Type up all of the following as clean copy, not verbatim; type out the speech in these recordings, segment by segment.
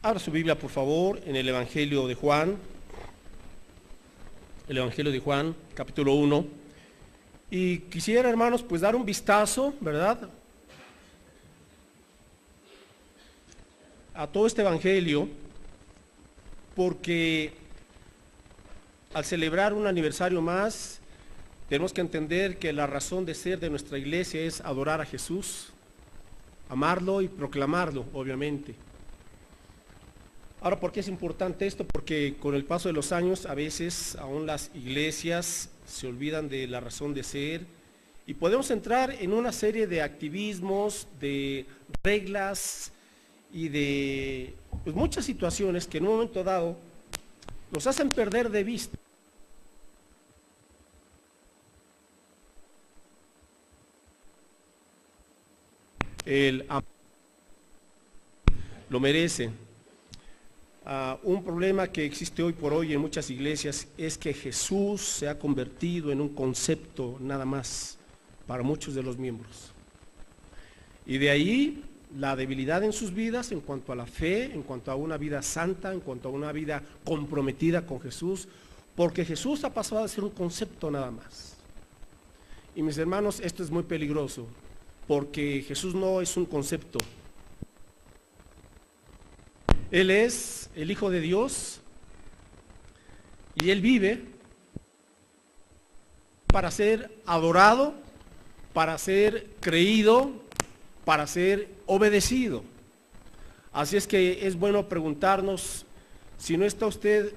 Abra su Biblia, por favor, en el Evangelio de Juan. El Evangelio de Juan, capítulo 1. Y quisiera, hermanos, pues dar un vistazo, ¿verdad?, a todo este Evangelio, porque al celebrar un aniversario más, tenemos que entender que la razón de ser de nuestra iglesia es adorar a Jesús, amarlo y proclamarlo, obviamente. Ahora, ¿por qué es importante esto? Porque con el paso de los años, a veces aún las iglesias se olvidan de la razón de ser y podemos entrar en una serie de activismos, de reglas y de pues, muchas situaciones que en un momento dado nos hacen perder de vista el amor. Lo merece. Un problema que existe hoy por hoy en muchas iglesias es que Jesús se ha convertido en un concepto nada más para muchos de los miembros. Y de ahí la debilidad en sus vidas en cuanto a la fe, en cuanto a una vida santa, en cuanto a una vida comprometida con Jesús, porque Jesús ha pasado a ser un concepto nada más. Y mis hermanos, esto es muy peligroso, porque Jesús no es un concepto. Él es el Hijo de Dios y Él vive para ser adorado, para ser creído, para ser obedecido. Así es que es bueno preguntarnos si no está usted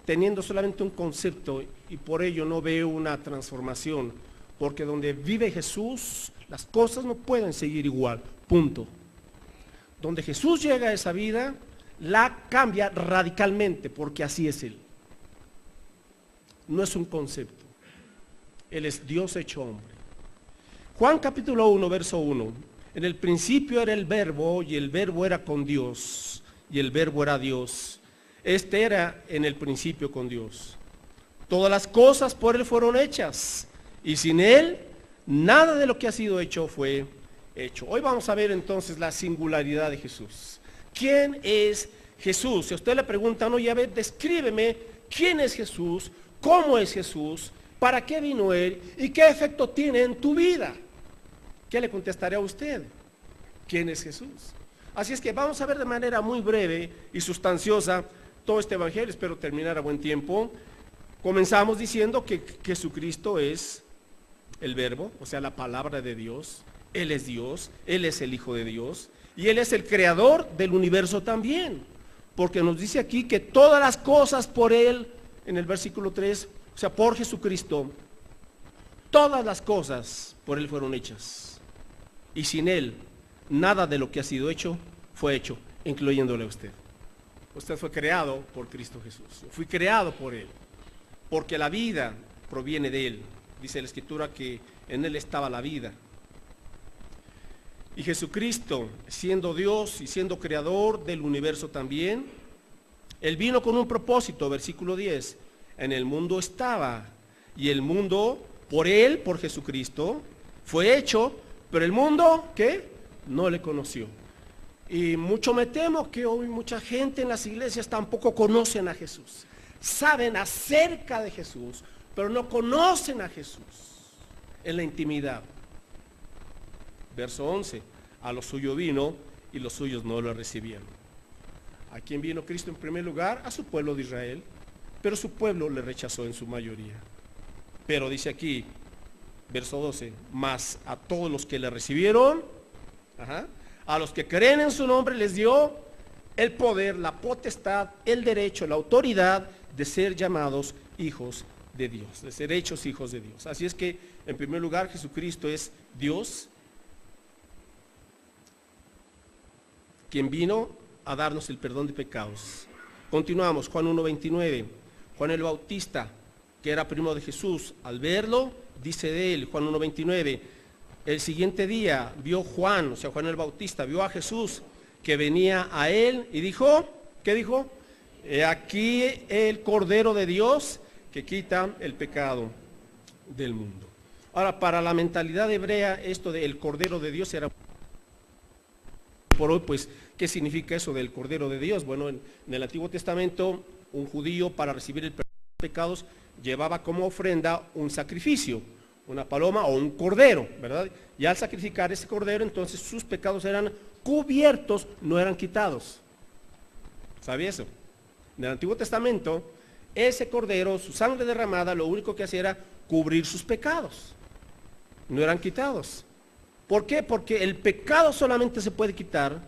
teniendo solamente un concepto y por ello no ve una transformación, porque donde vive Jesús, las cosas no pueden seguir igual, punto. Donde Jesús llega a esa vida, la cambia radicalmente, porque así es Él. No es un concepto. Él es Dios hecho hombre. Juan capítulo 1, verso 1. En el principio era el Verbo, y el Verbo era con Dios, y el Verbo era Dios. Este era en el principio con Dios. Todas las cosas por Él fueron hechas, y sin Él, nada de lo que ha sido hecho fue hecho. Hoy vamos a ver entonces la singularidad de Jesús. ¿Quién es Jesús? Si a usted le preguntan, oye, a ver, descríbeme quién es Jesús, cómo es Jesús, para qué vino Él y qué efecto tiene en tu vida. ¿Qué le contestaré a usted? ¿Quién es Jesús? Así es que vamos a ver de manera muy breve y sustanciosa todo este evangelio. Espero terminar a buen tiempo. Comenzamos diciendo que Jesucristo es el Verbo, o sea, la palabra de Dios. Él es Dios, Él es el Hijo de Dios. Y Él es el creador del universo también, porque nos dice aquí que todas las cosas por Él, en el versículo 3, o sea, por Jesucristo, todas las cosas por Él fueron hechas. Y sin Él, nada de lo que ha sido hecho, fue hecho, incluyéndole a usted. Usted fue creado por Cristo Jesús. Yo fui creado por Él, porque la vida proviene de Él. Dice la Escritura que en Él estaba la vida. Y Jesucristo, siendo Dios y siendo creador del universo también, Él vino con un propósito, versículo 10. En el mundo estaba, y el mundo, por Él, por Jesucristo, fue hecho, pero el mundo, ¿qué? No le conoció. Y mucho me temo que hoy mucha gente en las iglesias tampoco conocen a Jesús. Saben acerca de Jesús, pero no conocen a Jesús en la intimidad. Verso 11, a lo suyo vino y los suyos no lo recibieron. ¿A quién vino Cristo en primer lugar? A su pueblo de Israel, pero su pueblo le rechazó en su mayoría. Pero dice aquí, verso 12, mas a todos los que le recibieron, a los que creen en su nombre les dio el poder, la potestad, el derecho, la autoridad de ser llamados hijos de Dios, de ser hechos hijos de Dios. Así es que en primer lugar Jesucristo es Dios, quien vino a darnos el perdón de pecados. Continuamos, Juan 1:29. Juan el Bautista, que era primo de Jesús, al verlo, dice de él, Juan 1:29, el siguiente día vio Juan, o sea, Juan el Bautista, vio a Jesús que venía a él y dijo, ¿qué dijo? He aquí el Cordero de Dios que quita el pecado del mundo. Ahora, para la mentalidad hebrea, esto del Cordero de Dios era por hoy, pues, ¿qué significa eso del Cordero de Dios? Bueno, en el Antiguo Testamento, un judío para recibir el perdón de pecados llevaba como ofrenda un sacrificio, una paloma o un cordero, ¿verdad? Y al sacrificar ese cordero, entonces sus pecados eran cubiertos, no eran quitados. ¿Sabía eso? En el Antiguo Testamento, ese cordero, su sangre derramada, lo único que hacía era cubrir sus pecados. No eran quitados. ¿Por qué? Porque el pecado solamente se puede quitar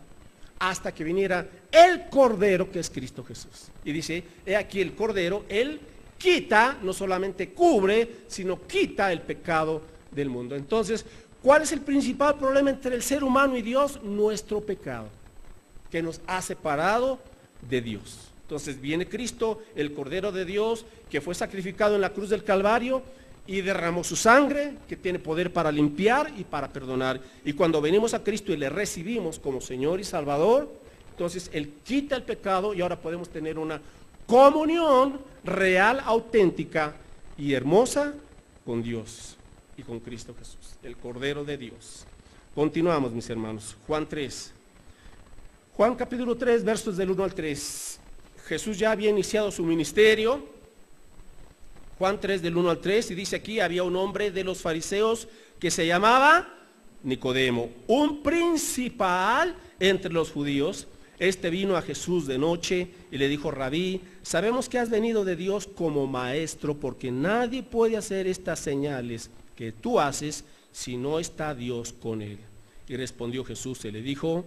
hasta que viniera el Cordero, que es Cristo Jesús. Y dice, he aquí el Cordero, Él quita, no solamente cubre, sino quita el pecado del mundo. Entonces, ¿cuál es el principal problema entre el ser humano y Dios? Nuestro pecado, que nos ha separado de Dios. Entonces viene Cristo, el Cordero de Dios, que fue sacrificado en la cruz del Calvario y derramó su sangre, que tiene poder para limpiar y para perdonar. Y cuando venimos a Cristo y le recibimos como Señor y Salvador, entonces Él quita el pecado y ahora podemos tener una comunión real, auténtica y hermosa con Dios y con Cristo Jesús, el Cordero de Dios. Continuamos, mis hermanos. Juan 3. Juan capítulo 3, versos del 1 al 3. Jesús ya había iniciado su ministerio. Juan 3 del 1 al 3, y dice aquí, había un hombre de los fariseos que se llamaba Nicodemo, un principal entre los judíos. Este vino a Jesús de noche y le dijo, Rabí, sabemos que has venido de Dios como maestro, porque nadie puede hacer estas señales que tú haces si no está Dios con él. Y respondió Jesús y le dijo,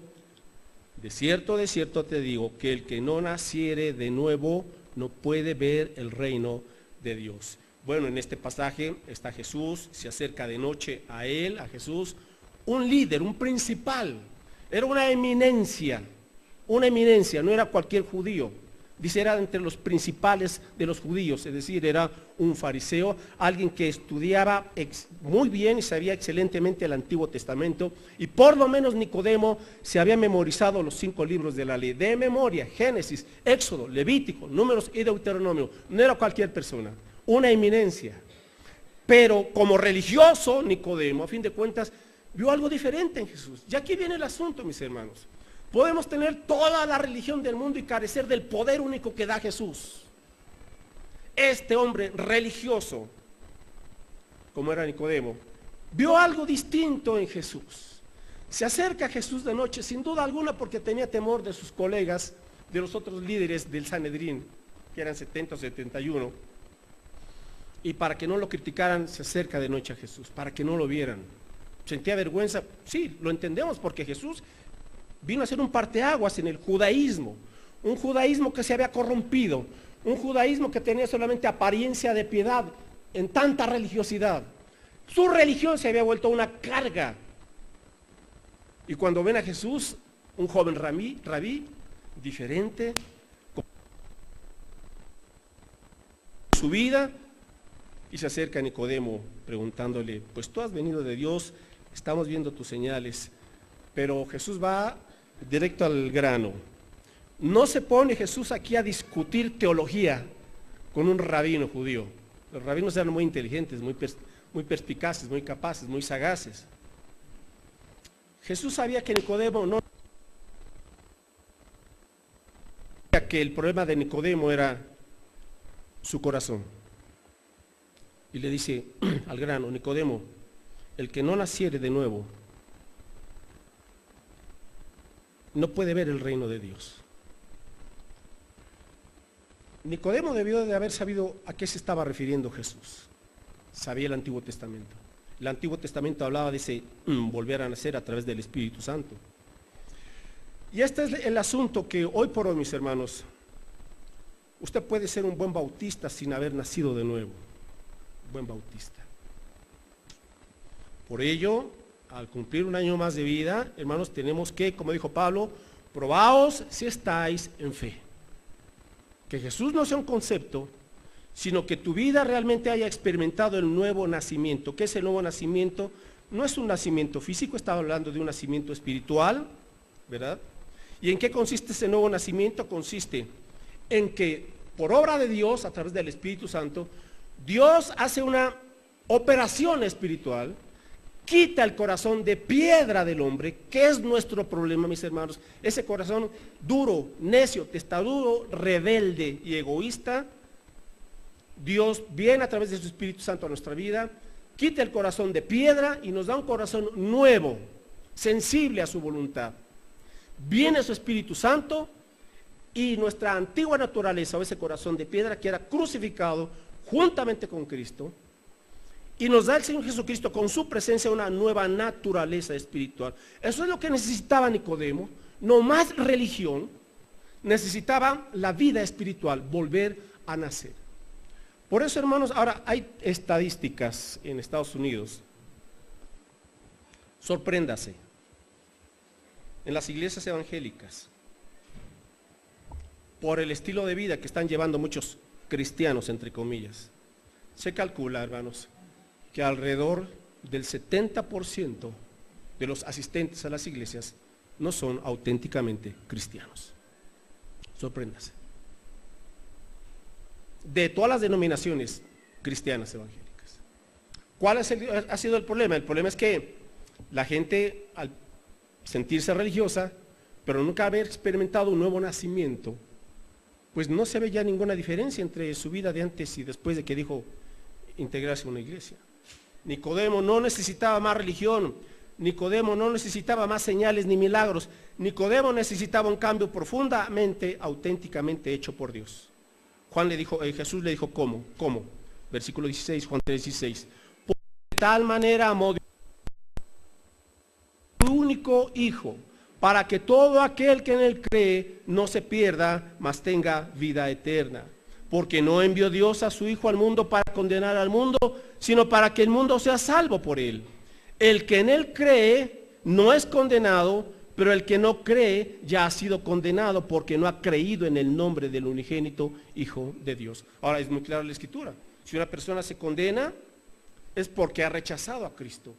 de cierto te digo, que el que no naciere de nuevo no puede ver el reino de Dios. Bueno, en este pasaje está Jesús, se acerca de noche a él, a Jesús, un líder, un principal, era una eminencia, no era cualquier judío. Dice, era entre los principales de los judíos, es decir, era un fariseo, alguien que estudiaba muy bien y sabía excelentemente el Antiguo Testamento, y por lo menos Nicodemo se había memorizado los 5 libros de la ley, de memoria, Génesis, Éxodo, Levítico, Números y Deuteronomio. No era cualquier persona, una eminencia. Pero como religioso, Nicodemo, a fin de cuentas, vio algo diferente en Jesús. Y aquí viene el asunto, mis hermanos. Podemos tener toda la religión del mundo y carecer del poder único que da Jesús. Este hombre religioso, como era Nicodemo, vio algo distinto en Jesús. Se acerca a Jesús de noche, sin duda alguna, porque tenía temor de sus colegas, de los otros líderes del Sanedrín, que eran 70 o 71. Y para que no lo criticaran, se acerca de noche a Jesús, para que no lo vieran. ¿Sentía vergüenza? Sí, lo entendemos, porque Jesús vino a ser un parteaguas en el judaísmo, un judaísmo que se había corrompido, un judaísmo que tenía solamente apariencia de piedad en tanta religiosidad. Su religión se había vuelto una carga. Y cuando ven a Jesús, un joven rabí, diferente, con su vida, y se acerca a Nicodemo preguntándole, pues tú has venido de Dios, estamos viendo tus señales. Pero Jesús va directo al grano. No se pone Jesús aquí a discutir teología con un rabino judío. Los rabinos eran muy inteligentes, muy perspicaces, muy capaces, muy sagaces. Jesús sabía que Nicodemo no sabía que el problema de Nicodemo era su corazón. Y le dice al grano, Nicodemo, el que no naciere de nuevo no puede ver el reino de Dios. Nicodemo debió de haber sabido a qué se estaba refiriendo Jesús. Sabía el Antiguo Testamento. El Antiguo Testamento hablaba de ese volver a nacer a través del Espíritu Santo. Y este es el asunto que hoy por hoy, mis hermanos, usted puede ser un buen bautista sin haber nacido de nuevo. Buen bautista. Por ello, al cumplir un año más de vida, hermanos, tenemos que, como dijo Pablo, probaos si estáis en fe. Que Jesús no sea un concepto, sino que tu vida realmente haya experimentado el nuevo nacimiento. ¿Qué es el nuevo nacimiento? No es un nacimiento físico, estaba hablando de un nacimiento espiritual, ¿verdad? ¿Y en qué consiste ese nuevo nacimiento? Consiste en que por obra de Dios, a través del Espíritu Santo, Dios hace una operación espiritual quita el corazón de piedra del hombre. ¿Qué es nuestro problema, mis hermanos? Ese corazón duro, necio, testarudo, rebelde y egoísta. Dios viene a través de su Espíritu Santo a nuestra vida, quita el corazón de piedra y nos da un corazón nuevo, sensible a su voluntad. Viene su Espíritu Santo y nuestra antigua naturaleza, o ese corazón de piedra, queda crucificado juntamente con Cristo, y nos da el Señor Jesucristo con su presencia una nueva naturaleza espiritual. Eso es lo que necesitaba Nicodemo, no más religión, necesitaba la vida espiritual, volver a nacer. Por eso, hermanos, ahora hay estadísticas en Estados Unidos. Sorpréndase, en las iglesias evangélicas, por el estilo de vida que están llevando muchos cristianos, entre comillas, se calcula, hermanos, que alrededor del 70% de los asistentes a las iglesias no son auténticamente cristianos. Sorpréndase. De todas las denominaciones cristianas evangélicas. ¿Cuál ha sido el problema? El problema es que la gente, al sentirse religiosa, pero nunca haber experimentado un nuevo nacimiento, pues no se ve ya ninguna diferencia entre su vida de antes y después de que dijo integrarse a una iglesia. Nicodemo no necesitaba más religión, Nicodemo no necesitaba más señales ni milagros, Nicodemo necesitaba un cambio profundamente, auténticamente hecho por Dios. Jesús le dijo, ¿cómo? Versículo 16, Juan 3:16. Por tal manera amó Dios a su único Hijo, para que todo aquel que en él cree no se pierda, mas tenga vida eterna. Porque no envió Dios a su Hijo al mundo para condenar al mundo, sino para que el mundo sea salvo por él. El que en él cree no es condenado, pero el que no cree ya ha sido condenado porque no ha creído en el nombre del unigénito Hijo de Dios. Ahora es muy clara la Escritura. Si una persona se condena es porque ha rechazado a Cristo.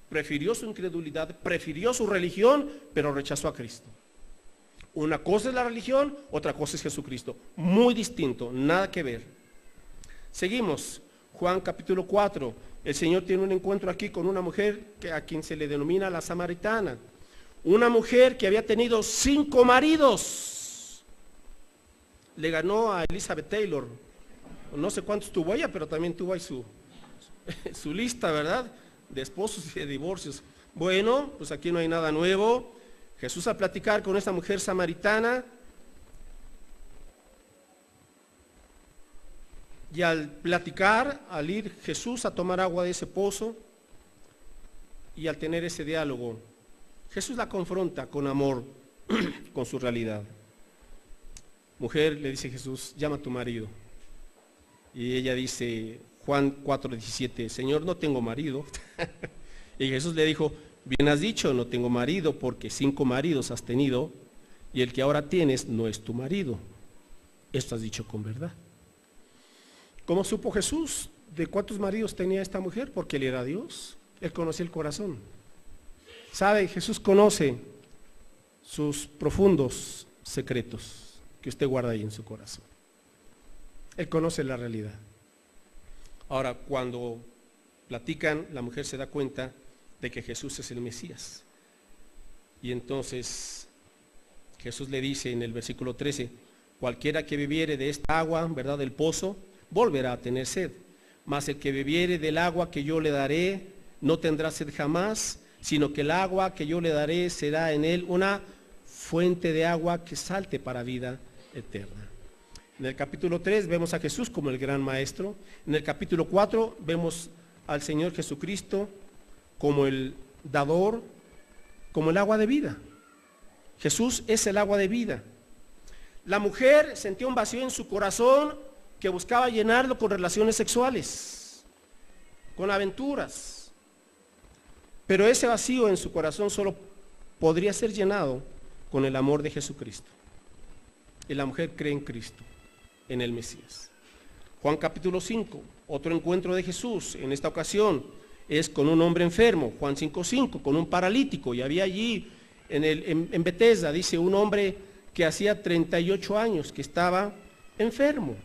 Prefirió su incredulidad, prefirió su religión, pero rechazó a Cristo. Una cosa es la religión, otra cosa es Jesucristo. Muy distinto, nada que ver. Seguimos, Juan capítulo 4. El Señor tiene un encuentro aquí con una mujer a quien se le denomina la samaritana. Una mujer que había tenido 5 maridos. Le ganó a Elizabeth Taylor. No sé cuántos tuvo ella, pero también tuvo ahí su lista, ¿verdad? De esposos y de divorcios. Bueno, pues aquí no hay nada nuevo. Jesús, al platicar con esta mujer samaritana, y al platicar, al ir Jesús a tomar agua de ese pozo, y al tener ese diálogo, Jesús la confronta con amor, con su realidad. Mujer, le dice Jesús, llama a tu marido. Y ella dice, Juan 4:17, Señor, no tengo marido. Y Jesús le dijo, bien has dicho, no tengo marido, porque 5 maridos has tenido, y el que ahora tienes no es tu marido. Esto has dicho con verdad. ¿Cómo supo Jesús de cuántos maridos tenía esta mujer? Porque él era Dios, él conocía el corazón. ¿Sabe? Jesús conoce sus profundos secretos que usted guarda ahí en su corazón. Él conoce la realidad. Ahora, cuando platican, la mujer se da cuenta de que Jesús es el Mesías. Y entonces Jesús le dice en el versículo 13, cualquiera que bebiere de esta agua, ¿verdad?, del pozo, volverá a tener sed. Mas el que bebiere del agua que yo le daré, no tendrá sed jamás, sino que el agua que yo le daré será en él una fuente de agua que salte para vida eterna. En el capítulo 3 vemos a Jesús como el gran maestro. En el capítulo 4 vemos al Señor Jesucristo como el dador, como el agua de vida. Jesús es el agua de vida. La mujer sentía un vacío en su corazón que buscaba llenarlo con relaciones sexuales, con aventuras. Pero ese vacío en su corazón solo podría ser llenado con el amor de Jesucristo. Y la mujer cree en Cristo, en el Mesías. Juan capítulo 5, otro encuentro de Jesús, en esta ocasión es con un hombre enfermo. Juan 5:5, con un paralítico. Y había allí en Betesda, dice, un hombre que hacía 38 años que estaba enfermo.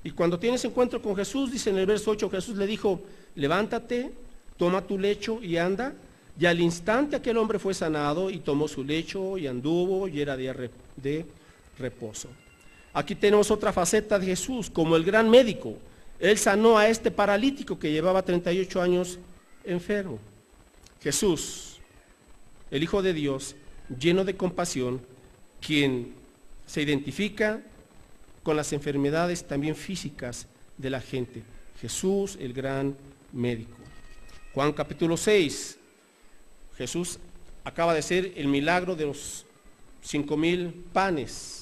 Y cuando tiene ese encuentro con Jesús, dice en el verso 8, Jesús le dijo, levántate, toma tu lecho y anda. Y al instante aquel hombre fue sanado y tomó su lecho y anduvo y era de reposo. Aquí tenemos otra faceta de Jesús como el gran médico. Él sanó a este paralítico que llevaba 38 años enfermo. Jesús, el Hijo de Dios, lleno de compasión, quien se identifica con las enfermedades también físicas de la gente. Jesús, el gran médico. Juan capítulo 6, Jesús acaba de hacer el milagro de los 5,000 panes.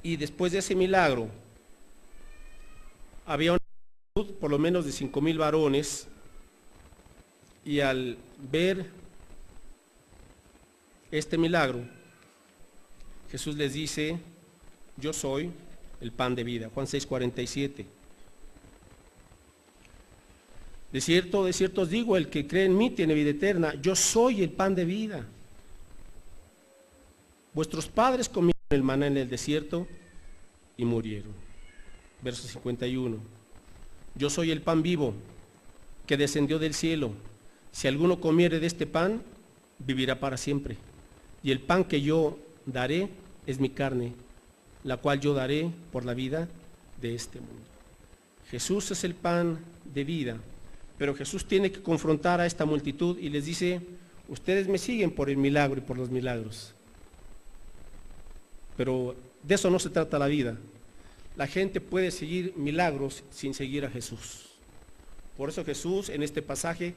Y después de ese milagro, había una multitud, por lo menos de 5,000 varones, y al ver este milagro, Jesús les dice: yo soy el pan de vida. Juan 6:47. De cierto os digo, el que cree en mí tiene vida eterna. Yo soy el pan de vida. Vuestros padres comieron el maná en el desierto y murieron. Verso 51. Yo soy el pan vivo que descendió del cielo. Si alguno comiere de este pan, vivirá para siempre. Y el pan que yo daré es mi carne, la cual yo daré por la vida de este mundo. Jesús es el pan de vida, pero Jesús tiene que confrontar a esta multitud y les dice: ustedes me siguen por el milagro y por los milagros, pero de eso no se trata la vida. La gente puede seguir milagros sin seguir a Jesús. Por eso Jesús en este pasaje,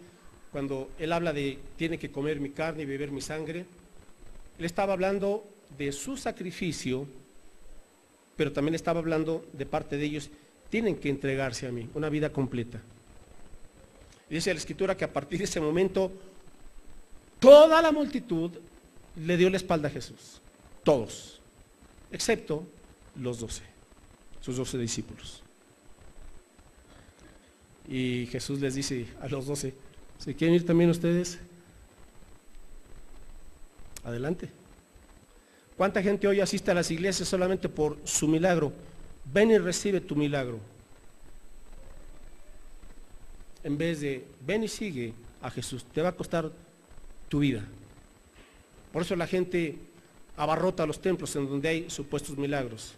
cuando él habla de tiene que comer mi carne y beber mi sangre, él estaba hablando de su sacrificio, pero también estaba hablando de parte de ellos, tienen que entregarse a mí, una vida completa. Y dice la Escritura que a partir de ese momento, toda la multitud le dio la espalda a Jesús. Todos, excepto los 12, sus 12 discípulos. Y Jesús les dice a los 12, ¿se quieren ir también ustedes? Adelante. ¿Cuánta gente hoy asiste a las iglesias solamente por su milagro? Ven y recibe tu milagro. En vez de ven y sigue a Jesús, te va a costar tu vida. Por eso la gente abarrota los templos en donde hay supuestos milagros.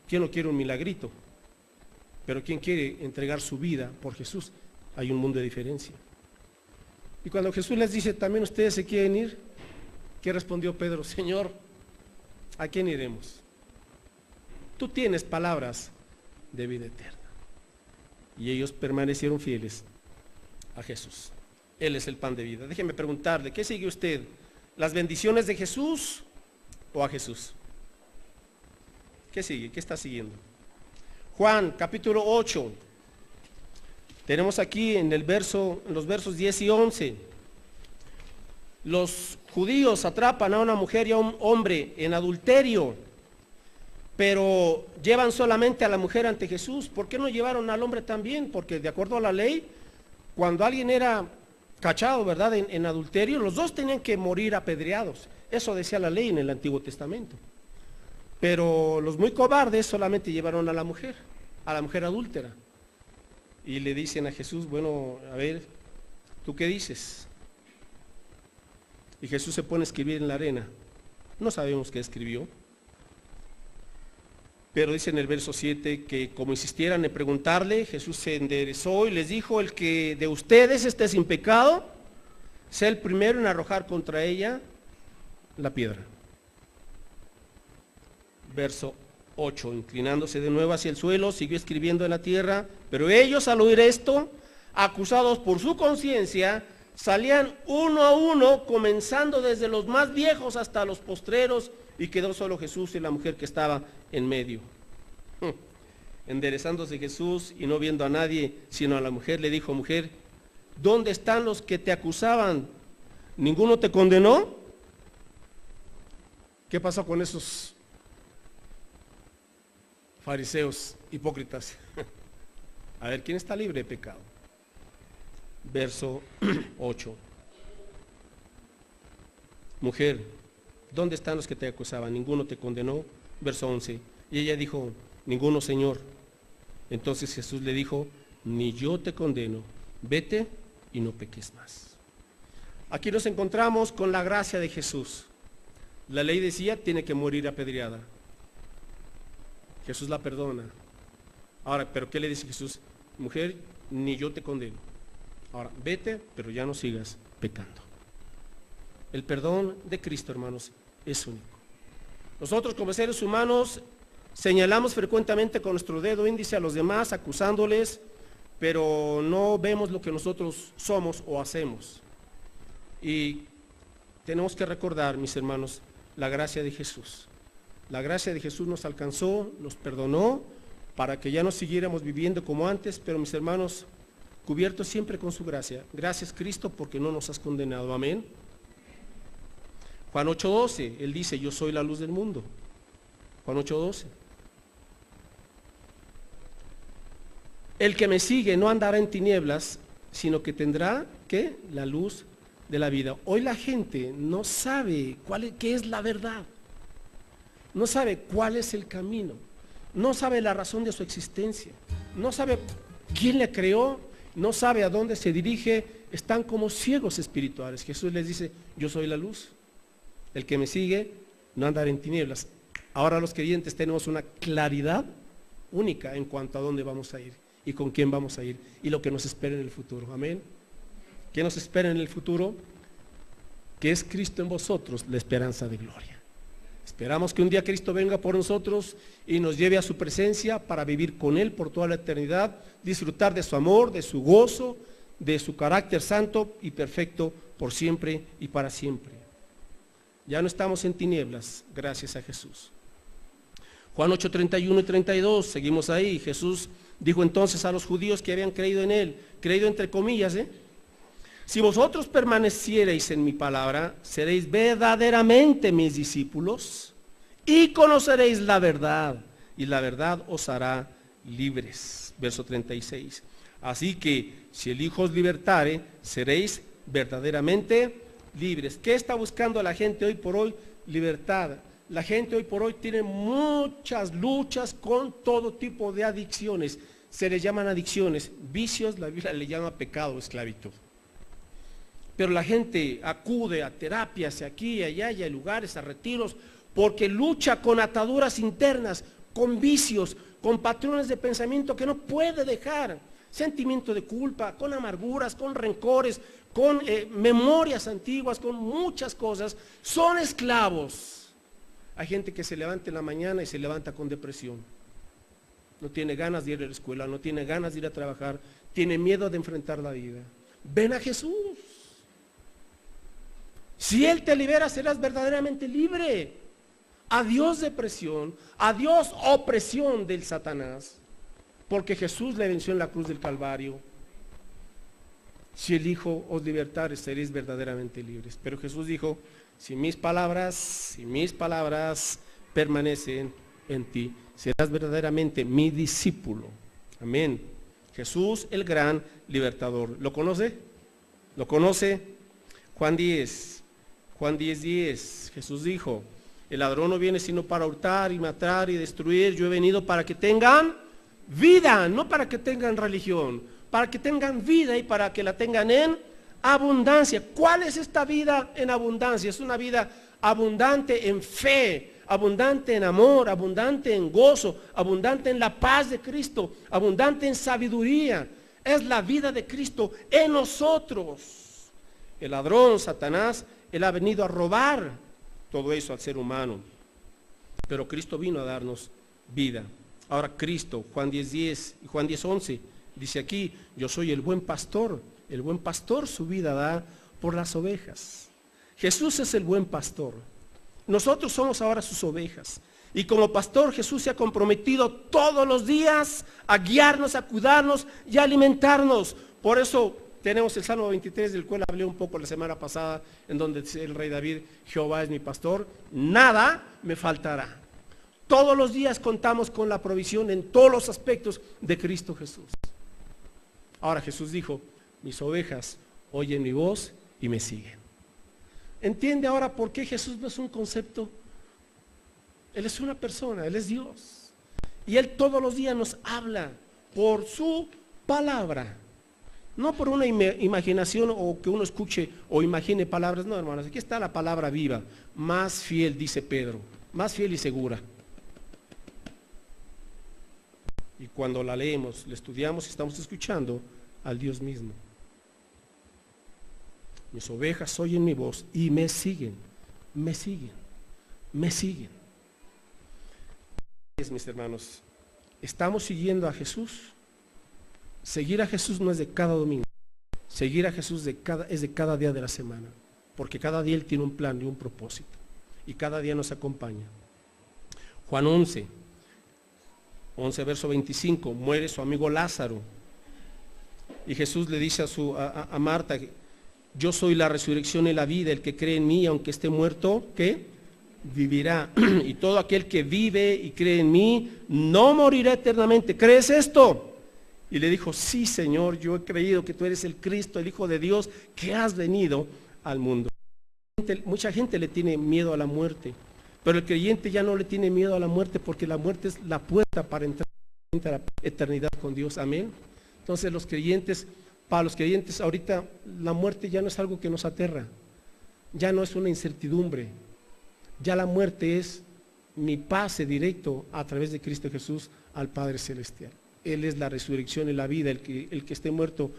¿Quién no quiere un milagrito? Pero ¿quién quiere entregar su vida por Jesús? Hay un mundo de diferencia. Y cuando Jesús les dice, ¿también ustedes se quieren ir? ¿Qué respondió Pedro? Señor, ¿a quién iremos? Tú tienes palabras de vida eterna. Y ellos permanecieron fieles a Jesús. Él es el pan de vida. Déjeme preguntarle, ¿qué sigue usted? ¿Las bendiciones de Jesús o a Jesús? ¿Qué sigue? ¿Qué está siguiendo? Juan capítulo 8. Tenemos aquí en los versos 10 y 11. Los judíos atrapan a una mujer y a un hombre en adulterio, pero llevan solamente a la mujer ante Jesús. ¿Por qué no llevaron al hombre también? Porque de acuerdo a la ley, cuando alguien era cachado, ¿verdad?, en adulterio, los dos tenían que morir apedreados. Eso decía la ley en el Antiguo Testamento. Pero los muy cobardes solamente llevaron a la mujer adúltera. Y le dicen a Jesús, bueno, a ver, ¿tú qué dices? Y Jesús se pone a escribir en la arena. No sabemos qué escribió. Pero dice en el verso 7 que como insistieran en preguntarle, Jesús se enderezó y les dijo: el que de ustedes esté sin pecado, sea el primero en arrojar contra ella la piedra. Verso 8, inclinándose de nuevo hacia el suelo, siguió escribiendo en la tierra, pero ellos al oír esto, acusados por su conciencia, salían uno a uno, comenzando desde los más viejos hasta los postreros, y quedó solo Jesús y la mujer que estaba en medio. Enderezándose Jesús y no viendo a nadie, sino a la mujer, le dijo: mujer, ¿dónde están los que te acusaban? ¿Ninguno te condenó? ¿Qué pasó con esos fariseos hipócritas? A ver, ¿quién está libre de pecado? Verso 8. Mujer, ¿dónde están los que te acusaban? ¿Ninguno te condenó? Verso 11. Y ella dijo: ninguno, Señor. Entonces Jesús le dijo, ni yo te condeno, vete y no peques más. Aquí nos encontramos con la gracia de Jesús. La ley decía, tiene que morir apedreada. Jesús la perdona. Ahora, ¿pero qué le dice Jesús? Mujer, ni yo te condeno. Ahora, vete, pero ya no sigas pecando. El perdón de Cristo, hermanos, es único. Nosotros como seres humanos señalamos frecuentemente con nuestro dedo índice a los demás, acusándoles, pero no vemos lo que nosotros somos o hacemos. Y tenemos que recordar, mis hermanos, la gracia de Jesús. La gracia de Jesús nos alcanzó, nos perdonó, para que ya no siguiéramos viviendo como antes, pero mis hermanos, cubiertos siempre con su gracia. Gracias, Cristo, porque no nos has condenado. Amén. Juan 8:12, Él dice, yo soy la luz del mundo. Juan 8:12. El que me sigue no andará en tinieblas, sino que tendrá, ¿qué? La luz de la vida. Hoy la gente no sabe qué es la verdad. No sabe cuál es el camino. No sabe la razón de su existencia. No sabe quién le creó. No sabe a dónde se dirige. Están como ciegos espirituales. Jesús les dice, yo soy la luz. El que me sigue no andará en tinieblas. Ahora los creyentes tenemos una claridad única en cuanto a dónde vamos a ir y con quién vamos a ir y lo que nos espera en el futuro. Amén. ¿Qué nos espera en el futuro? Que es Cristo en vosotros, la esperanza de gloria. Esperamos que un día Cristo venga por nosotros y nos lleve a su presencia para vivir con Él por toda la eternidad, disfrutar de su amor, de su gozo, de su carácter santo y perfecto por siempre y para siempre. Ya no estamos en tinieblas, gracias a Jesús. Juan 8:31 y 32, seguimos ahí. Jesús dijo entonces a los judíos que habían creído en Él, creído entre comillas, si vosotros permaneciereis en mi palabra, seréis verdaderamente mis discípulos y conoceréis la verdad, y la verdad os hará libres. Verso 36. Así que si el Hijo os libertare, seréis verdaderamente libres. ¿Qué está buscando la gente hoy por hoy? Libertad. La gente hoy por hoy tiene muchas luchas con todo tipo de adicciones. Se les llaman adicciones, vicios, la Biblia le llama pecado o esclavitud. Pero la gente acude a terapias, aquí y allá, y a lugares, a retiros, porque lucha con ataduras internas, con vicios, con patrones de pensamiento que no puede dejar. Sentimiento de culpa, con amarguras, con rencores, con memorias antiguas, con muchas cosas. Son esclavos. Hay gente que se levanta en la mañana y se levanta con depresión. No tiene ganas de ir a la escuela, no tiene ganas de ir a trabajar, tiene miedo de enfrentar la vida. Ven a Jesús. Si Él te libera, serás verdaderamente libre. Adiós depresión, adiós opresión del Satanás, porque Jesús le venció en la cruz del Calvario. Si el Hijo os libertare, seréis verdaderamente libres. Pero Jesús dijo, si mis palabras permanecen en ti, serás verdaderamente mi discípulo. Amén. Jesús, el gran libertador. ¿Lo conoce? ¿Lo conoce? Juan 10:10, Jesús dijo, el ladrón no viene sino para hurtar y matar y destruir. Yo he venido para que tengan vida, no para que tengan religión, para que tengan vida y para que la tengan en abundancia. ¿Cuál es esta vida en abundancia? Es una vida abundante en fe, abundante en amor, abundante en gozo, abundante en la paz de Cristo, abundante en sabiduría. Es la vida de Cristo en nosotros. El ladrón, Satanás, él ha venido a robar todo eso al ser humano, pero Cristo vino a darnos vida. Ahora Cristo, Juan 10:10 y Juan 10:11, dice aquí, yo soy el buen pastor su vida da por las ovejas. Jesús es el buen pastor, nosotros somos ahora sus ovejas, y como pastor Jesús se ha comprometido todos los días a guiarnos, a cuidarnos y a alimentarnos. Por eso tenemos el Salmo 23, del cual hablé un poco la semana pasada, en donde dice el rey David, Jehová es mi pastor, nada me faltará. Todos los días contamos con la provisión en todos los aspectos de Cristo Jesús. Ahora Jesús dijo, mis ovejas oyen mi voz y me siguen. ¿Entiende ahora por qué Jesús no es un concepto? Él es una persona, Él es Dios. Y Él todos los días nos habla por su palabra. No por una imaginación o que uno escuche o imagine palabras, no, hermanos, aquí está la palabra viva, más fiel, dice Pedro, más fiel y segura. Y cuando la leemos, la estudiamos, estamos escuchando al Dios mismo. Mis ovejas oyen mi voz y me siguen, me siguen, me siguen. Mis hermanos, ¿estamos siguiendo a Jesús? Seguir a Jesús no es de cada domingo, seguir a Jesús es de cada día de la semana, porque cada día Él tiene un plan y un propósito, y cada día nos acompaña. Juan 11 verso 25, muere su amigo Lázaro, y Jesús le dice a Marta, yo soy la resurrección y la vida, el que cree en mí, aunque esté muerto, ¿qué? Vivirá, y todo aquel que vive y cree en mí, no morirá eternamente. ¿Crees esto? Y le dijo, sí, Señor, yo he creído que tú eres el Cristo, el Hijo de Dios, que has venido al mundo. Mucha gente le tiene miedo a la muerte, pero el creyente ya no le tiene miedo a la muerte, porque la muerte es la puerta para entrar a la eternidad con Dios. Amén. Entonces para los creyentes ahorita la muerte ya no es algo que nos aterra, ya no es una incertidumbre, ya la muerte es mi pase directo a través de Cristo Jesús al Padre Celestial. Él es la resurrección y la vida, el que esté muerto,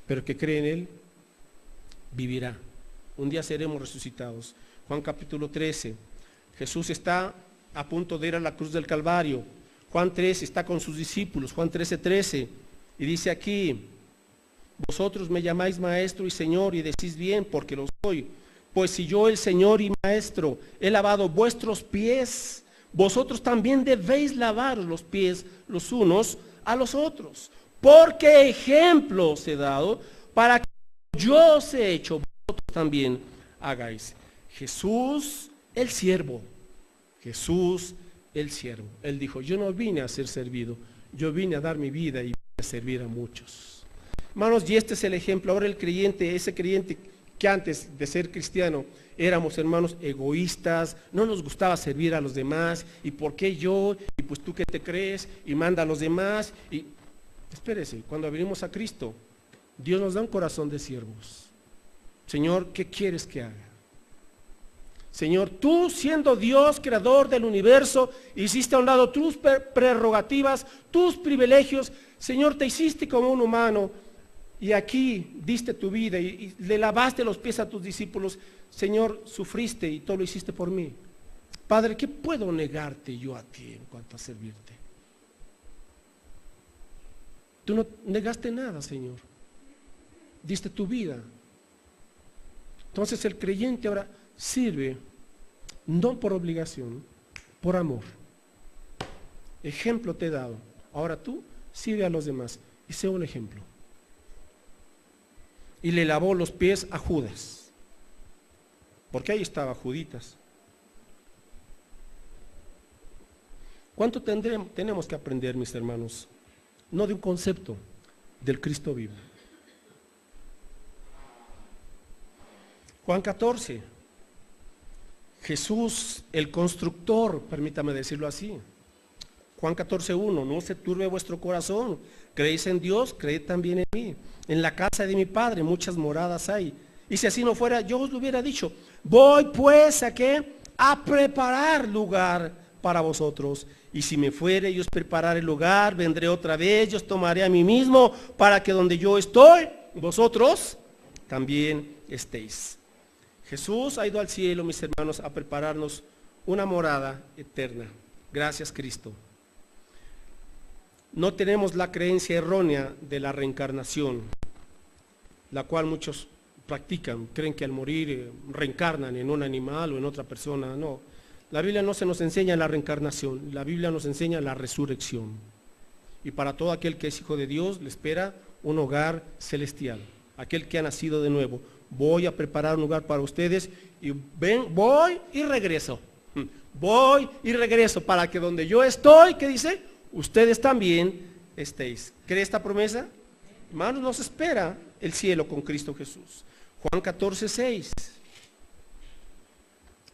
pero que cree en Él, vivirá. Un día seremos resucitados. Juan capítulo 13, Jesús está a punto de ir a la cruz del Calvario. Juan 13 está con sus discípulos, Juan 13, y dice aquí, vosotros me llamáis maestro y señor, y decís bien, porque lo soy. Pues si yo, el Señor y maestro, he lavado vuestros pies, vosotros también debéis lavar los pies los unos a los otros, porque ejemplo os he dado para que yo os he hecho, vosotros también hagáis. Jesús el siervo, Jesús el siervo. Él dijo, yo no vine a ser servido, yo vine a dar mi vida y vine a servir a muchos. Hermanos, y este es el ejemplo. Ahora el creyente, ese creyente que antes de ser cristiano éramos, hermanos, egoístas, no nos gustaba servir a los demás, y por qué yo, y pues tú qué te crees, y manda a los demás, y espérese, cuando venimos a Cristo, Dios nos da un corazón de siervos. Señor, ¿qué quieres que haga? Señor, tú siendo Dios, creador del universo, hiciste a un lado tus prerrogativas, tus privilegios. Señor, te hiciste como un humano, y aquí diste tu vida y le lavaste los pies a tus discípulos. Señor, sufriste y todo lo hiciste por mí. Padre, ¿qué puedo negarte yo a ti en cuanto a servirte? Tú no negaste nada, Señor. Diste tu vida. Entonces el creyente ahora sirve, no por obligación, por amor. Ejemplo te he dado. Ahora tú sirve a los demás y sea un ejemplo. Y le lavó los pies a Judas, porque ahí estaba Juditas. ¿Cuánto tenemos que aprender, mis hermanos? No de un concepto, del Cristo vivo. Juan 14, Jesús el constructor, permítame decirlo así. Juan 14:1, no se turbe vuestro corazón, creéis en Dios, creed también en mí. En la casa de mi Padre muchas moradas hay. Y si así no fuera, yo os lo hubiera dicho. Voy pues a ¿qué? A preparar lugar para vosotros. Y si me fuere y os prepararé el lugar, vendré otra vez y os tomaré a mí mismo, para que donde yo estoy, vosotros también estéis. Jesús ha ido al cielo, mis hermanos, a prepararnos una morada eterna. Gracias, Cristo. No tenemos la creencia errónea de la reencarnación, la cual muchos practican, creen que al morir reencarnan en un animal o en otra persona. No, la Biblia no se nos enseña la reencarnación, la Biblia nos enseña la resurrección. Y para todo aquel que es hijo de Dios le espera un hogar celestial, aquel que ha nacido de nuevo. Voy a preparar un lugar para ustedes y voy y regreso. Voy y regreso para que donde yo estoy, ¿qué dice? Ustedes también estéis. ¿Cree esta promesa? Hermanos, nos espera el cielo con Cristo Jesús. Juan 14:6.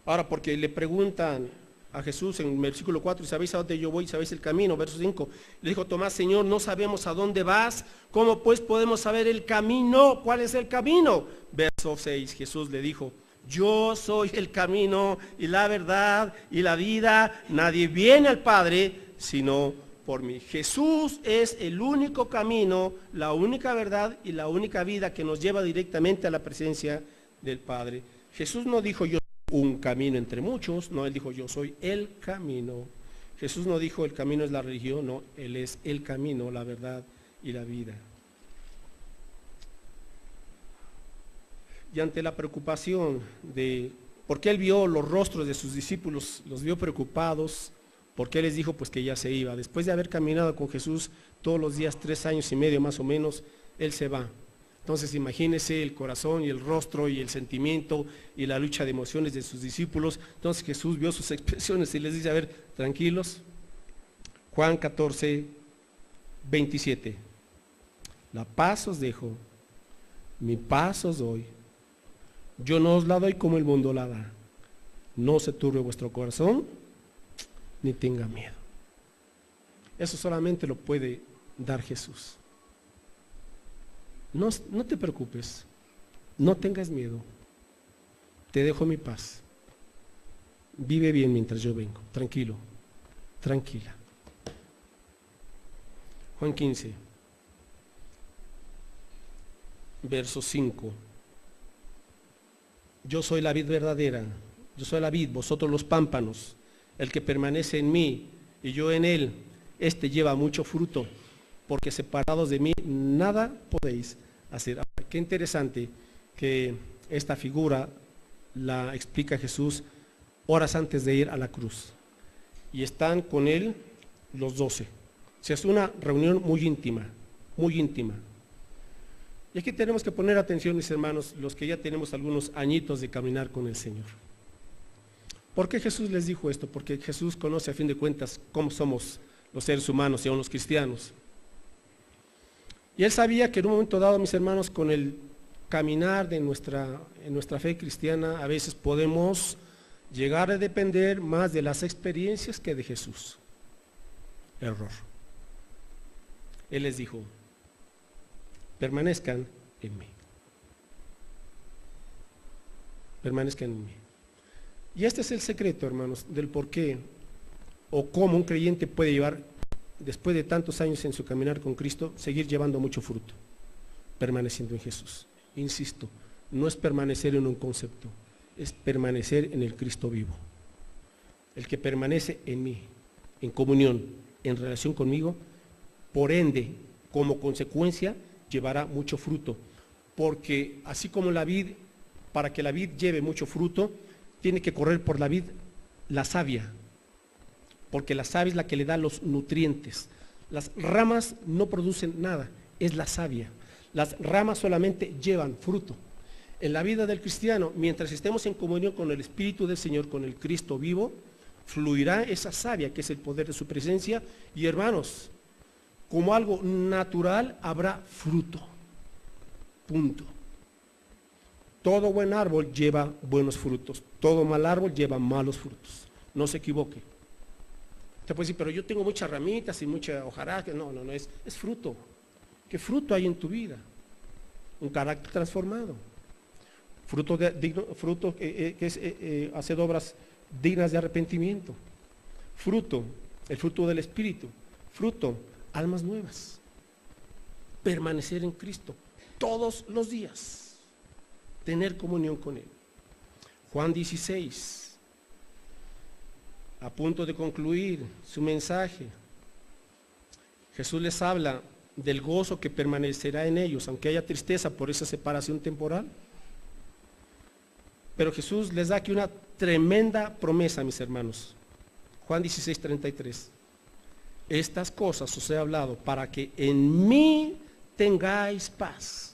Ahora, porque le preguntan a Jesús en el versículo 4, y sabéis a dónde yo voy, sabéis el camino, verso 5. Le dijo Tomás, Señor, no sabemos a dónde vas, ¿cómo pues podemos saber el camino? ¿Cuál es el camino? Verso 6, Jesús le dijo, yo soy el camino y la verdad y la vida, nadie viene al Padre sino por mí. Jesús es el único camino, la única verdad y la única vida que nos lleva directamente a la presencia del Padre. Jesús no dijo yo soy un camino entre muchos, no, Él dijo yo soy el camino. Jesús no dijo el camino es la religión, no, Él es el camino, la verdad y la vida. Y ante la preocupación de, porque Él vio los rostros de sus discípulos, los vio preocupados, porque Él les dijo pues que ya se iba. Después de haber caminado con Jesús todos los días, 3 años y medio más o menos, Él se va. Entonces imagínense el corazón y el rostro y el sentimiento y la lucha de emociones de sus discípulos. Entonces Jesús vio sus expresiones y les dice, a ver, tranquilos. Juan 14, 27. La paz os dejo, mi paz os doy. Yo no os la doy como el mundo la da. No se turbe vuestro corazón, ni tenga miedo. Eso solamente lo puede dar Jesús. No te preocupes, no tengas miedo. Te dejo mi paz. Vive bien mientras yo vengo. Tranquilo, tranquila. Juan 15, verso 5. Yo soy la vid verdadera, yo soy la vid, vosotros los pámpanos. El que permanece en mí y yo en él, este lleva mucho fruto, porque separados de mí nada podéis hacer. Ahora, qué interesante que esta figura la explica Jesús horas antes de ir a la cruz. Y están con él los 12. O sea, es una reunión muy íntima, muy íntima. Y aquí tenemos que poner atención, mis hermanos, los que ya tenemos algunos añitos de caminar con el Señor. ¿Por qué Jesús les dijo esto? Porque Jesús conoce a fin de cuentas cómo somos los seres humanos y aún los cristianos. Y Él sabía que en un momento dado, mis hermanos, con el caminar de en nuestra fe cristiana, a veces podemos llegar a depender más de las experiencias que de Jesús. Error. Él les dijo, permanezcan en mí. Permanezcan en mí. Y este es el secreto, hermanos, del por qué o cómo un creyente puede llevar, después de tantos años en su caminar con Cristo, seguir llevando mucho fruto, permaneciendo en Jesús. Insisto, no es permanecer en un concepto, es permanecer en el Cristo vivo. El que permanece en mí, en comunión, en relación conmigo, por ende, como consecuencia, llevará mucho fruto. Porque así como la vid, para que la vid lleve mucho fruto, tiene que correr por la vid la savia, porque la savia es la que le da los nutrientes. Las ramas no producen nada, es la savia. Las ramas solamente llevan fruto. En la vida del cristiano, mientras estemos en comunión con el Espíritu del Señor, con el Cristo vivo, fluirá esa savia que es el poder de su presencia. Y hermanos, como algo natural habrá fruto. Punto. Todo buen árbol lleva buenos frutos, todo mal árbol lleva malos frutos. No se equivoque. Usted puede decir, pero yo tengo muchas ramitas y mucha hojarasca. No, es fruto. ¿Qué fruto hay en tu vida? Un carácter transformado. Fruto que es hacer obras dignas de arrepentimiento. Fruto, el fruto del Espíritu. Fruto, almas nuevas. Permanecer en Cristo todos los días. Tener comunión con Él. Juan 16, a punto de concluir su mensaje, Jesús les habla del gozo que permanecerá en ellos, aunque haya tristeza por esa separación temporal. Pero Jesús les da aquí una tremenda promesa, mis hermanos. Juan 16, 33. Estas cosas os he hablado para que en mí tengáis paz.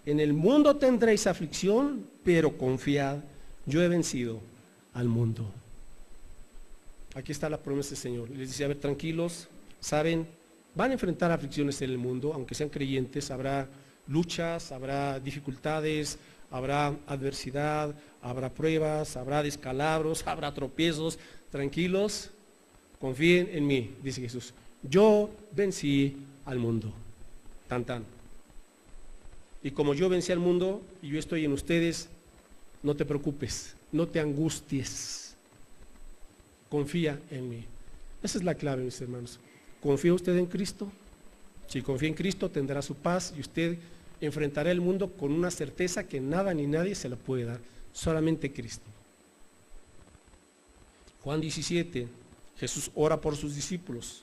En el mundo tendréis aflicción, pero confiad, yo he vencido al mundo. Aquí está la promesa del Señor. Les dice, a ver, tranquilos, saben, van a enfrentar aflicciones en el mundo, aunque sean creyentes, habrá luchas, habrá dificultades, habrá adversidad, habrá pruebas, habrá descalabros, habrá tropiezos. tranquilos, confíen en mí, dice Jesús. Yo vencí al mundo. Tan tan. Y como yo vencí al mundo y yo estoy en ustedes, no te preocupes, no te angusties. Confía en mí. Esa es la clave, mis hermanos. ¿Confía usted en Cristo? Si confía en Cristo, tendrá su paz y usted enfrentará el mundo con una certeza que nada ni nadie se la puede dar, solamente Cristo. Juan 17, Jesús ora por sus discípulos.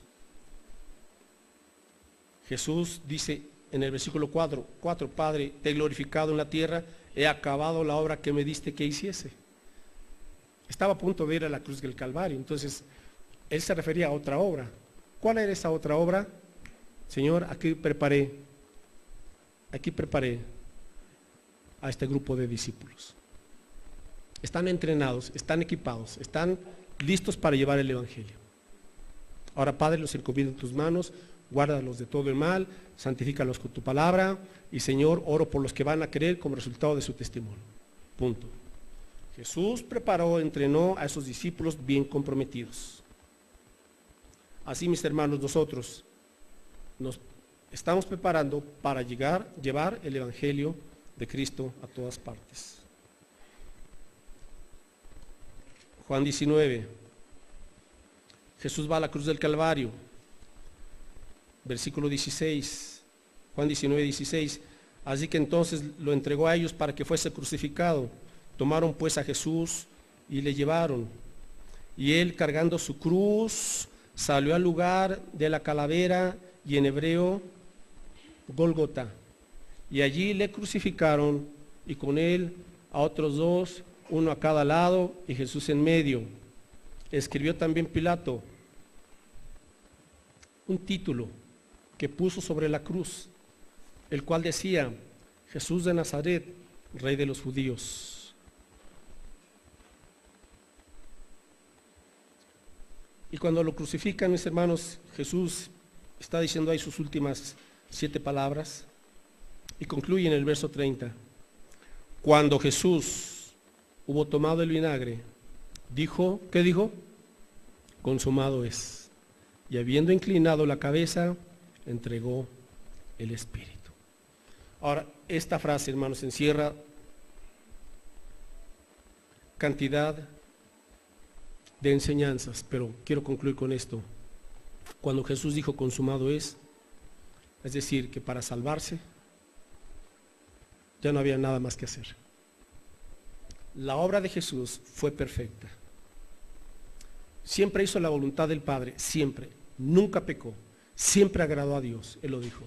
Jesús dice en el versículo 4, Padre, te he glorificado en la tierra, he acabado la obra que me diste que hiciese. Estaba a punto de ir a la cruz del Calvario, entonces él se refería a otra obra. ¿Cuál era esa otra obra? Señor, aquí preparé a este grupo de discípulos. Están entrenados, están equipados, están listos para llevar el Evangelio. Ahora, Padre, los encomiendo en tus manos, guárdalos de todo el mal, santifícalos con tu palabra, y Señor, oro por los que van a creer como resultado de su testimonio. Punto. Jesús preparó, entrenó a esos discípulos bien comprometidos. Así, mis hermanos, nosotros nos estamos preparando para llevar el Evangelio de Cristo a todas partes. Juan 19. Jesús va a la cruz del Calvario. Versículo 16. Juan 19, 16. Así que entonces lo entregó a ellos para que fuese crucificado. Tomaron pues a Jesús y le llevaron. Y él, cargando su cruz, salió al lugar de la calavera, y en hebreo Gólgota, y allí le crucificaron, y con él a otros dos, uno a cada lado y Jesús en medio. Escribió también Pilato un título que puso sobre la cruz, el cual decía: Jesús de Nazaret, Rey de los Judíos. Y cuando lo crucifican, mis hermanos, Jesús está diciendo ahí sus últimas 7 palabras y concluye en el verso 30. Cuando Jesús hubo tomado el vinagre, dijo, ¿qué dijo? Consumado es. Y habiendo inclinado la cabeza, entregó el Espíritu. Ahora, esta frase, hermanos, encierra cantidad de enseñanzas, pero quiero concluir con esto. Cuando Jesús dijo consumado es decir, que para salvarse ya no había nada más que hacer. La obra de Jesús fue perfecta. Siempre hizo la voluntad del Padre, siempre, nunca pecó, siempre agradó a Dios, Él lo dijo.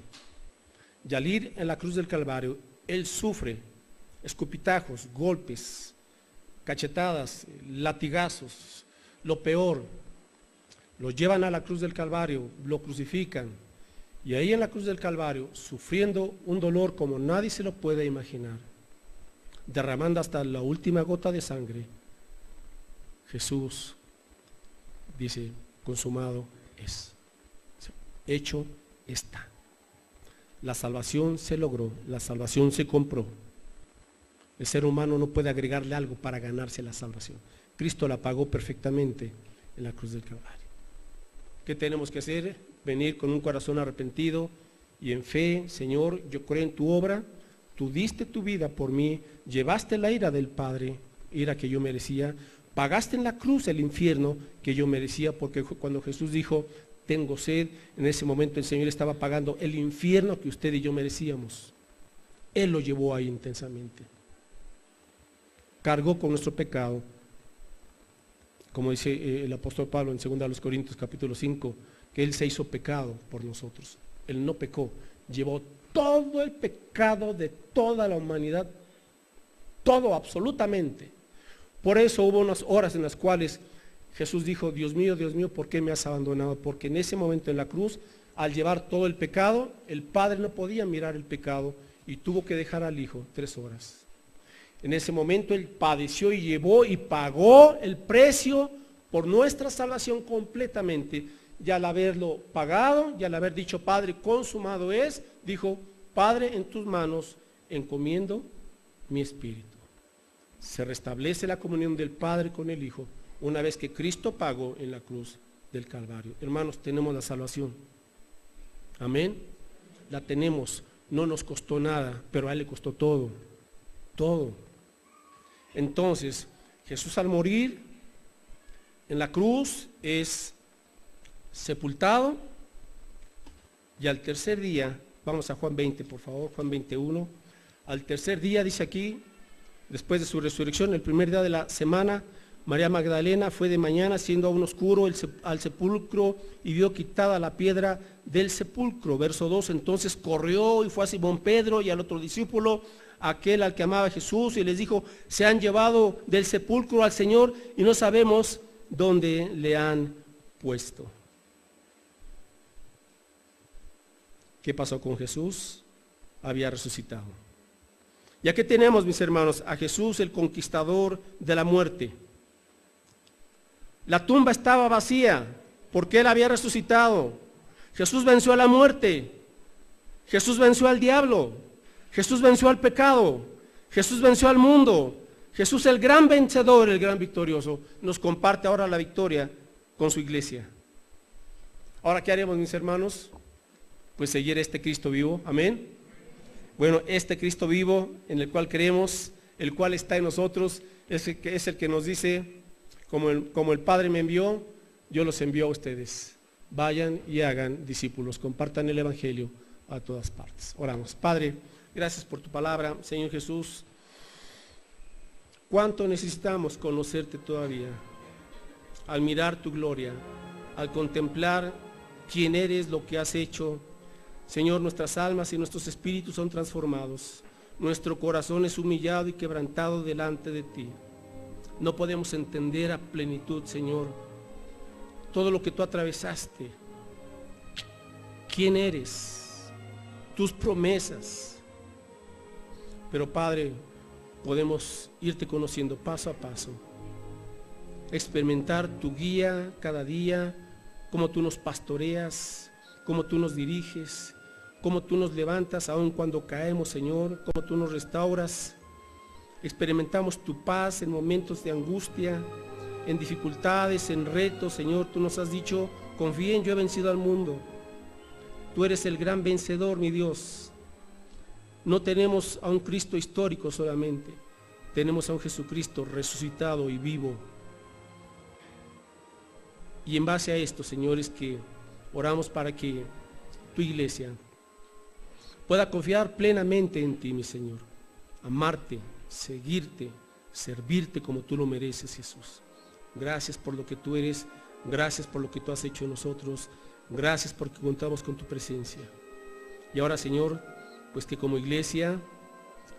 Y al ir en la cruz del Calvario, Él sufre escupitajos, golpes, cachetadas, latigazos, lo peor. Lo llevan a la cruz del Calvario, lo crucifican, y ahí en la cruz del Calvario, sufriendo un dolor como nadie se lo puede imaginar, derramando hasta la última gota de sangre, Jesús dice, consumado es. Hecho está. La salvación se logró, la salvación se compró. El ser humano no puede agregarle algo para ganarse la salvación. Cristo la pagó perfectamente en la cruz del Calvario. ¿Qué tenemos que hacer? Venir con un corazón arrepentido y en fe: Señor, yo creo en tu obra, tú diste tu vida por mí, llevaste la ira del Padre, ira que yo merecía, pagaste en la cruz el infierno que yo merecía, porque cuando Jesús dijo, tengo sed, en ese momento el Señor estaba pagando el infierno que usted y yo merecíamos. Él lo llevó ahí intensamente. Cargó con nuestro pecado. Como dice el apóstol Pablo en 2 Corintios capítulo 5, que Él se hizo pecado por nosotros. Él no pecó, llevó todo el pecado de toda la humanidad, todo absolutamente. Por eso hubo unas horas en las cuales Jesús dijo, Dios mío, ¿por qué me has abandonado? Porque en ese momento en la cruz, al llevar todo el pecado, el Padre no podía mirar el pecado y tuvo que dejar al Hijo 3 horas. En ese momento Él padeció y llevó y pagó el precio por nuestra salvación completamente. Y al haberlo pagado, y al haber dicho, Padre, consumado es, dijo, Padre, en tus manos encomiendo mi espíritu. Se restablece la comunión del Padre con el Hijo una vez que Cristo pagó en la cruz del Calvario. Hermanos, tenemos la salvación. Amén. La tenemos, no nos costó nada, pero a Él le costó todo, todo. Entonces, Jesús al morir en la cruz es sepultado y al tercer día, vamos a Juan 20, por favor, Juan 21, al tercer día dice aquí, después de su resurrección, el primer día de la semana, María Magdalena fue de mañana, siendo aún oscuro, al sepulcro y vio quitada la piedra del sepulcro. Verso 2, entonces corrió y fue a Simón Pedro y al otro discípulo, aquel al que amaba Jesús, y les dijo, se han llevado del sepulcro al Señor y no sabemos dónde le han puesto. ¿Qué pasó con Jesús? Había resucitado. Ya que tenemos, mis hermanos, a Jesús, el conquistador de la muerte. La tumba estaba vacía porque Él había resucitado. Jesús venció a la muerte. Jesús venció al diablo. Jesús venció al pecado. Jesús venció al mundo. Jesús, el gran vencedor, el gran victorioso, nos comparte ahora la victoria con su iglesia. Ahora, ¿qué haremos, mis hermanos? Pues seguir este Cristo vivo. Amén. Bueno, este Cristo vivo en el cual creemos, el cual está en nosotros, es el que nos dice, como el Padre me envió, yo los envío a ustedes. Vayan y hagan discípulos, compartan el Evangelio a todas partes. Oramos. Padre, gracias por tu palabra, Señor Jesús. ¿Cuánto necesitamos conocerte todavía? Al mirar tu gloria, al contemplar quién eres, lo que has hecho. Señor, nuestras almas y nuestros espíritus son transformados. Nuestro corazón es humillado y quebrantado delante de ti. No podemos entender a plenitud, Señor, todo lo que tú atravesaste. ¿Quién eres? Tus promesas. Pero, Padre, podemos irte conociendo paso a paso. Experimentar tu guía cada día, cómo tú nos pastoreas, cómo tú nos diriges, cómo tú nos levantas aun cuando caemos, Señor, cómo tú nos restauras. Experimentamos tu paz en momentos de angustia, en dificultades, en retos, Señor. Tú nos has dicho, confíen, yo he vencido al mundo. Tú eres el gran vencedor, mi Dios. No tenemos a un Cristo histórico solamente, tenemos a un Jesucristo resucitado y vivo. Y en base a esto, Señor, es que oramos para que tu iglesia pueda confiar plenamente en ti, mi Señor, amarte, seguirte, servirte como tú lo mereces, Jesús. Gracias por lo que tú eres, gracias por lo que tú has hecho en nosotros, gracias porque contamos con tu presencia. Y ahora, Señor, pues que como iglesia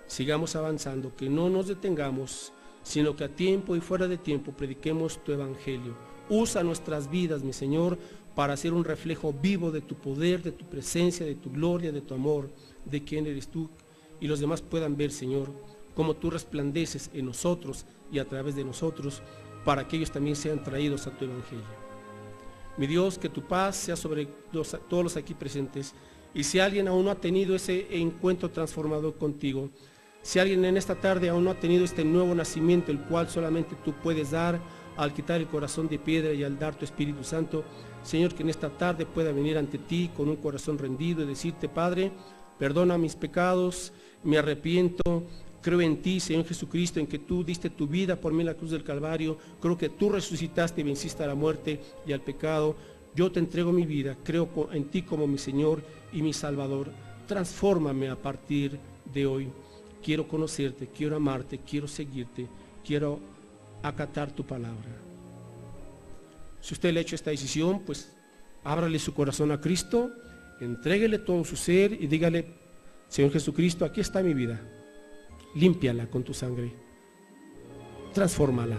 sigamos avanzando, que no nos detengamos, sino que a tiempo y fuera de tiempo prediquemos tu evangelio. Usa nuestras vidas, mi Señor, para ser un reflejo vivo de tu poder, de tu presencia, de tu gloria, de tu amor, de quién eres tú, y los demás puedan ver, Señor, cómo tú resplandeces en nosotros y a través de nosotros, para que ellos también sean traídos a tu evangelio. Mi Dios, que tu paz sea sobre todos los aquí presentes, y si alguien aún no ha tenido ese encuentro transformador contigo, si alguien en esta tarde aún no ha tenido este nuevo nacimiento, el cual solamente tú puedes dar al quitar el corazón de piedra y al dar tu Espíritu Santo, Señor, que en esta tarde pueda venir ante ti con un corazón rendido y decirte, Padre, perdona mis pecados, me arrepiento, creo en ti, Señor Jesucristo, en que tú diste tu vida por mí en la cruz del Calvario, creo que tú resucitaste y venciste a la muerte y al pecado. Yo te entrego mi vida, creo en ti como mi Señor y mi Salvador. Transfórmame a partir de hoy. Quiero conocerte, quiero amarte, quiero seguirte, quiero acatar tu palabra. Si usted le ha hecho esta decisión, pues ábrale su corazón a Cristo, entréguele todo su ser y dígale, Señor Jesucristo, aquí está mi vida, límpiala con tu sangre, transfórmala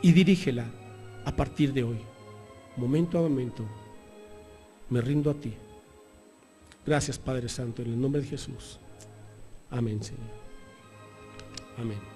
y dirígela a partir de hoy, momento a momento. Me rindo a ti. Gracias, Padre Santo, en el nombre de Jesús. Amén, Señor. Amén.